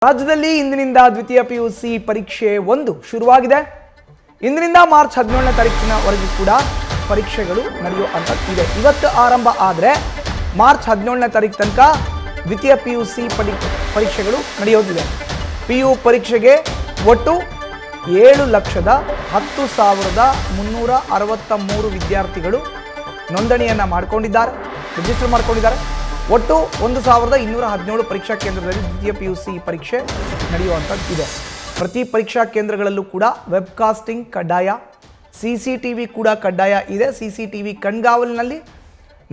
ರಾಜ್ಯದಲ್ಲಿ ಇಂದಿನಿಂದ ದ್ವಿತೀಯ ಪಿಯುಸಿ ಪರೀಕ್ಷೆ 1 ಶುರುವಾಗಿದೆ. ಇಂದಿನಿಂದ ಮಾರ್ಚ್ 17ನೇ ತಾರೀಕಿನವರೆಗೂ ಕೂಡ ಪರೀಕ್ಷೆಗಳು ನಡೆಯುವಂತದ್ದಿದೆ. ಇವತ್ತು ಆರಂಭ ಆದರೆ ಮಾರ್ಚ್ 17ನೇ ತಾರೀಕು ತನಕ ದ್ವಿತೀಯ ಪಿಯುಸಿ ಪರೀಕ್ಷೆಗಳು ನಡೆಯೋದಿದೆ. ಪಿಯು ಪರೀಕ್ಷೆಗೆ ಒಟ್ಟು 7,10,363 ವಿದ್ಯಾರ್ಥಿಗಳು ನೋಂದಣಿಯನ್ನು ಮಾಡಿಕೊಂಡಿದ್ದಾರೆ, ರಿಜಿಸ್ಟರ್ ಮಾಡಿಕೊಂಡಿದ್ದಾರೆ. ಒಟ್ಟು 1,217 ಪರೀಕ್ಷಾ ಕೇಂದ್ರದಲ್ಲಿ ದ್ವಿತೀಯ ಪಿಯುಸಿ ಪರೀಕ್ಷೆ ನಡೆಯುವಂಥದ್ದಿದೆ. ಪ್ರತಿ ಪರೀಕ್ಷಾ ಕೇಂದ್ರಗಳಲ್ಲೂ ಕೂಡ ವೆಬ್ಕಾಸ್ಟಿಂಗ್ ಕಡ್ಡಾಯ, CCTV ಕೂಡ ಕಡ್ಡಾಯ ಇದೆ. CCTV ಕಣ್ಗಾವಲಿನಲ್ಲಿ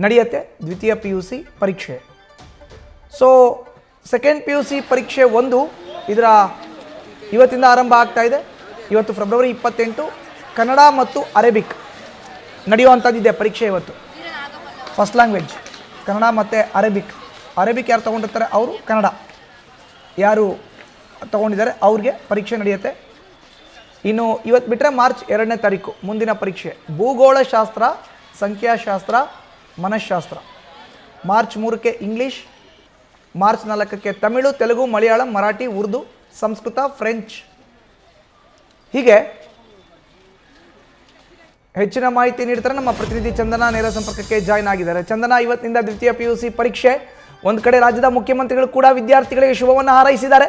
ನಡೆಯುತ್ತೆ ದ್ವಿತೀಯ ಪಿಯುಸಿ ಪರೀಕ್ಷೆ. ಸೊ ಸೆಕೆಂಡ್ ಪಿಯುಸಿ ಪರೀಕ್ಷೆ 1 ಇದರ ಇವತ್ತಿಂದ ಆರಂಭ ಆಗ್ತಾ ಇದೆ. ಇವತ್ತು ಫೆಬ್ರವರಿ 28 ಕನ್ನಡ ಮತ್ತು ಅರೇಬಿಕ್ ನಡೆಯುವಂಥದ್ದಿದೆ ಪರೀಕ್ಷೆ. ಇವತ್ತು ಫಸ್ಟ್ ಲ್ಯಾಂಗ್ವೇಜ್ ಕನ್ನಡ ಮತ್ತು ಅರೇಬಿಕ್ ಯಾರು ತೊಗೊಂಡಿರ್ತಾರೆ ಅವರು ಕನ್ನಡ, ಯಾರು ತೊಗೊಂಡಿದ್ದಾರೆ ಅವ್ರಿಗೆ ಪರೀಕ್ಷೆ ನಡೆಯುತ್ತೆ. ಇನ್ನು ಇವತ್ತು ಬಿಟ್ಟರೆ ಮಾರ್ಚ್ 2ನೇ ತಾರೀಕು ಮುಂದಿನ ಪರೀಕ್ಷೆ ಭೂಗೋಳಶಾಸ್ತ್ರ, ಸಂಖ್ಯಾಶಾಸ್ತ್ರ, ಮನಃಶಾಸ್ತ್ರ. ಮಾರ್ಚ್ 3ಕ್ಕೆ ಇಂಗ್ಲೀಷ್, ಮಾರ್ಚ್ 4ಕ್ಕೆ ತಮಿಳು, ತೆಲುಗು, ಮಲಯಾಳಂ, ಮರಾಠಿ, ಉರ್ದು, ಸಂಸ್ಕೃತ, ಫ್ರೆಂಚ್. ಹೀಗೆ ಹೆಚ್ಚಿನ ಮಾಹಿತಿ ನೀಡ್ತಾರೆ ನಮ್ಮ ಪ್ರತಿನಿಧಿ ಚಂದನ. ನೇರ ಸಂಪರ್ಕಕ್ಕೆ ಜಾಯ್ನ್ ಆಗಿದ್ದಾರೆ. ಚಂದನ, ಇವತ್ತಿನಿಂದ ದ್ವಿತೀಯ ಪಿಯುಸಿ ಪರೀಕ್ಷೆ. ಒಂದು ಕಡೆ ರಾಜ್ಯದ ಮುಖ್ಯಮಂತ್ರಿಗಳು ಕೂಡ ವಿದ್ಯಾರ್ಥಿಗಳಿಗೆ ಶುಭವನ್ನು ಹಾರೈಸಿದ್ದಾರೆ.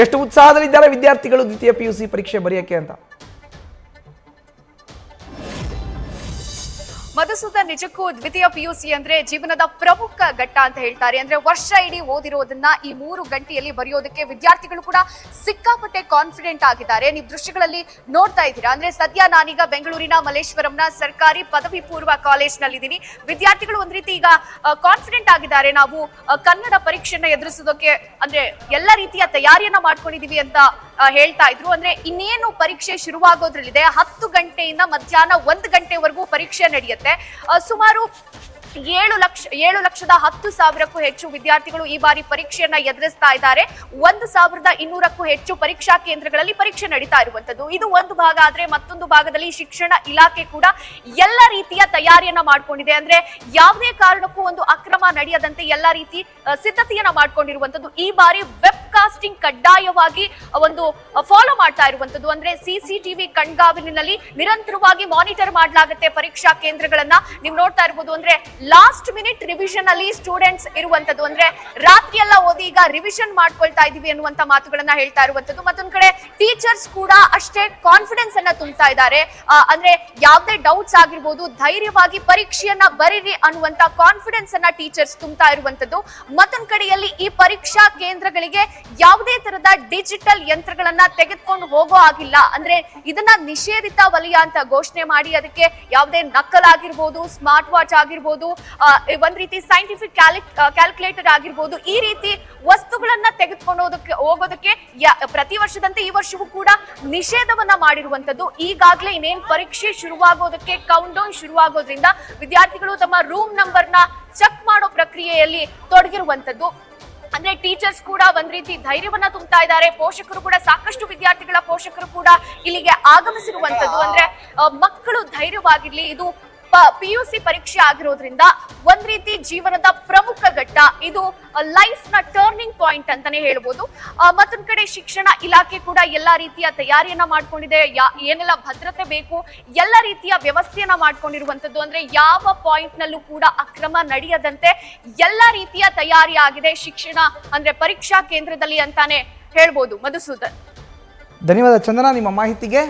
ಎಷ್ಟು ಉತ್ಸಾಹದಲ್ಲಿದ್ದಾರೆ ವಿದ್ಯಾರ್ಥಿಗಳು ದ್ವಿತೀಯ ಪಿಯುಸಿ ಪರೀಕ್ಷೆ ಬರೆಯೋಕ್ಕೆ ಅಂತ? ಮಧುಸೂದನ್, ನಿಜಕ್ಕೂ ದ್ವಿತೀಯ ಪಿಯುಸಿ ಅಂದ್ರೆ ಜೀವನದ ಪ್ರಮುಖ ಘಟ್ಟ ಅಂತ ಹೇಳ್ತಾರೆ. ಅಂದ್ರೆ ವರ್ಷ ಇಡೀ ಓದಿರೋದನ್ನ ಈ 3 ಗಂಟೆಯಲ್ಲಿ ಬರೆಯೋದಕ್ಕೆ ವಿದ್ಯಾರ್ಥಿಗಳು ಕೂಡ ಸಿಕ್ಕಾಪಟ್ಟೆ ಕಾನ್ಫಿಡೆಂಟ್ ಆಗಿದ್ದಾರೆ. ನೀವು ದೃಶ್ಯಗಳಲ್ಲಿ ನೋಡ್ತಾ ಇದ್ದೀರಾ. ಅಂದ್ರೆ ಸದ್ಯ ನಾನೀಗ ಬೆಂಗಳೂರಿನ ಮಲ್ಲೇಶ್ವರಂನ ಸರ್ಕಾರಿ ಪದವಿ ಪೂರ್ವ ಕಾಲೇಜ್ನಲ್ಲಿದ್ದೀನಿ. ವಿದ್ಯಾರ್ಥಿಗಳು ಒಂದ್ ರೀತಿ ಈಗ ಕಾನ್ಫಿಡೆಂಟ್ ಆಗಿದ್ದಾರೆ. ನಾವು ಕನ್ನಡ ಪರೀಕ್ಷೆನ ಎದುರಿಸೋದಕ್ಕೆ ಅಂದ್ರೆ ಎಲ್ಲ ರೀತಿಯ ತಯಾರಿಯನ್ನ ಮಾಡ್ಕೊಂಡಿದೀವಿ ಅಂತ ಹೇಳ್ತಾ ಇದ್ರು. ಅಂದ್ರೆ ಇನ್ನೇನು ಪರೀಕ್ಷೆ ಶುರುವಾಗೋದ್ರಲ್ಲಿದೆ. 10 ಗಂಟೆಯಿಂದ ಮಧ್ಯಾಹ್ನ 1 ಗಂಟೆವರೆಗೂ ಪರೀಕ್ಷೆ ನಡೆಯುತ್ತೆ. ಸುಮಾರು 7,10,000ಕ್ಕೂ ಹೆಚ್ಚು ವಿದ್ಯಾರ್ಥಿಗಳು ಈ ಬಾರಿ ಪರೀಕ್ಷೆಯನ್ನ ಎದುರಿಸ್ತಾ ಇದ್ದಾರೆ. 1,200ಕ್ಕೂ ಹೆಚ್ಚು ಪರೀಕ್ಷಾ ಕೇಂದ್ರಗಳಲ್ಲಿ ಪರೀಕ್ಷೆ ನಡೀತಾ ಇರುವಂತದ್ದು. ಇದು ಒಂದು ಭಾಗ ಆದ್ರೆ, ಮತ್ತೊಂದು ಭಾಗದಲ್ಲಿ ಶಿಕ್ಷಣ ಇಲಾಖೆ ಕೂಡ ಎಲ್ಲ ರೀತಿಯ ತಯಾರಿಯನ್ನ ಮಾಡ್ಕೊಂಡಿದೆ. ಅಂದ್ರೆ ಯಾವುದೇ ಕಾರಣಕ್ಕೂ ಒಂದು ಅಕ್ರಮ ನಡೆಯದಂತೆ ಎಲ್ಲ ರೀತಿ ಸಿದ್ಧತೆಯನ್ನ ಮಾಡ್ಕೊಂಡಿರುವಂತದ್ದು. ಈ ಬಾರಿ ವೆಬ್ ಕಾಸ್ಟಿಂಗ್ ಕಡ್ಡಾಯವಾಗಿ ಒಂದು ಫಾಲೋ ಮಾಡ್ತಾ ಇರುವಂತದ್ದು. ಅಂದ್ರೆ CCTV ಕಣ್ಗಾವಲಿನಲ್ಲಿ ನಿರಂತರವಾಗಿ ಮಾನಿಟರ್ ಮಾಡಲಾಗುತ್ತೆ ಪರೀಕ್ಷಾ ಕೇಂದ್ರಗಳನ್ನ. ನೀವು ನೋಡ್ತಾ ಇರಬಹುದು. ಅಂದ್ರೆ ಲಾಸ್ಟ್ ಮಿನಿಟ್ ರಿವಿಷನ್ ಅಲ್ಲಿ ಸ್ಟೂಡೆಂಟ್ಸ್ ಇರುವಂತದ್ದು. ಅಂದ್ರೆ ರಾತ್ರಿ ಎಲ್ಲ ಓದಿ ಈಗ ರಿವಿಷನ್ ಮಾಡ್ಕೊಳ್ತಾ ಇದೀವಿ ಅನ್ನುವಂತ ಮಾತುಗಳನ್ನ ಹೇಳ್ತಾ ಇರುವಂತದ್ದು. ಮತ್ತೊಂದ್ ಕಡೆ ಟೀಚರ್ಸ್ ಕೂಡ ಅಷ್ಟೇ ಕಾನ್ಫಿಡೆನ್ಸ್ ಅನ್ನ ತುಂಬ್ತಾ ಇದ್ದಾರೆ. ಅಂದ್ರೆ ಯಾವುದೇ ಡೌಟ್ಸ್ ಆಗಿರ್ಬೋದು, ಧೈರ್ಯವಾಗಿ ಪರೀಕ್ಷೆಯನ್ನ ಬರೀರಿ ಅನ್ನುವಂತ ಕಾನ್ಫಿಡೆನ್ಸ್ ಅನ್ನ ಟೀಚರ್ಸ್ ತುಂಬ್ತಾ ಇರುವಂತದ್ದು. ಮತ್ತೊಂದ್ ಕಡೆಯಲ್ಲಿ ಈ ಪರೀಕ್ಷಾ ಕೇಂದ್ರಗಳಿಗೆ ಯಾವುದೇ ತರದ ಡಿಜಿಟಲ್ ಯಂತ್ರಗಳನ್ನ ತೆಗೆದುಕೊಂಡು ಹೋಗೋ ಆಗಿಲ್ಲ. ಅಂದ್ರೆ ಇದನ್ನ ನಿಷೇಧಿತ ವಲಯ ಅಂತ ಘೋಷಣೆ ಮಾಡಿ ಅದಕ್ಕೆ ಯಾವುದೇ ನಕಲ್ ಆಗಿರ್ಬೋದು, ಸ್ಮಾರ್ಟ್ ವಾಚ್ ಆಗಿರ್ಬೋದು, ಒಂದ್ ರೀತಿ ಸೈಂಟಿಫಿಕ್ ಕ್ಯಾಲ್ಕುಲೇಟರ್ ಆಗಿರ್ಬೋದು, ಈ ರೀತಿ ವಸ್ತುಗಳನ್ನ ತೆಗೆದುಕೊಂಡು ಹೋಗೋದಕ್ಕೆ ಪ್ರತಿ ವರ್ಷದಂತೆ ಈ ವರ್ಷವೂ ಕೂಡ ನಿಷೇಧವನ್ನ ಮಾಡಿರುವಂತದ್ದು. ಈಗಾಗಲೇ ಇನ್ನೇನ್ ಪರೀಕ್ಷೆ ಶುರುವಾಗೋದಕ್ಕೆ ಕೌಂಟ್ ಡೌನ್ ಶುರುವಾಗೋದ್ರಿಂದ ವಿದ್ಯಾರ್ಥಿಗಳು ತಮ್ಮ ರೂಮ್ ನಂಬರ್ನ ಚೆಕ್ ಮಾಡೋ ಪ್ರಕ್ರಿಯೆಯಲ್ಲಿ ತೊಡಗಿರುವಂತದ್ದು. ಅಂದ್ರೆ ಟೀಚರ್ಸ್ ಕೂಡ ಒಂದ್ ರೀತಿ ಧೈರ್ಯವನ್ನ ತುಂಬ್ತಾ ಇದ್ದಾರೆ. ಪೋಷಕರು ಕೂಡ, ಸಾಕಷ್ಟು ವಿದ್ಯಾರ್ಥಿಗಳ ಪೋಷಕರು ಕೂಡ ಇಲ್ಲಿಗೆ ಆಗಮಿಸಿರುವಂತದ್ದು. ಅಂದ್ರೆ ಮಕ್ಕಳು ಧೈರ್ಯವಾಗಿರ್ಲಿ. ಇದು PUC ಪರೀಕ್ಷೆ ಆಗಿರೋದ್ರಿಂದ ಒಂದ್ ರೀತಿ ಜೀವನದ ಪ್ರಮುಖ ಘಟ್ಟ. ಇದು ಲೈಫ್ ನ ಟರ್ನಿಂಗ್ ಪಾಯಿಂಟ್ ಅಂತಾನೆ ಹೇಳ್ಬೋದು. ಮತ್ತೊಂದ್ ಕಡೆ ಶಿಕ್ಷಣ ಇಲಾಖೆ ಕೂಡ ಎಲ್ಲಾ ರೀತಿಯ ತಯಾರಿಯನ್ನ ಮಾಡ್ಕೊಂಡಿದೆ. ಏನೆಲ್ಲ ಭದ್ರತೆ ಬೇಕು ಎಲ್ಲ ರೀತಿಯ ವ್ಯವಸ್ಥೆಯನ್ನ ಮಾಡ್ಕೊಂಡಿರುವಂತದ್ದು. ಅಂದ್ರೆ ಯಾವ ಪಾಯಿಂಟ್ ನಲ್ಲೂ ಕೂಡ ಅಕ್ರಮ ನಡೆಯದಂತೆ ಎಲ್ಲಾ ರೀತಿಯ ತಯಾರಿ ಆಗಿದೆ ಶಿಕ್ಷಣ ಅಂದ್ರೆ ಪರೀಕ್ಷಾ ಕೇಂದ್ರದಲ್ಲಿ ಅಂತಾನೆ ಹೇಳ್ಬೋದು. ಮಧುಸೂದನ್, ಧನ್ಯವಾದ ಚಂದನ ನಿಮ್ಮ ಮಾಹಿತಿಗೆ.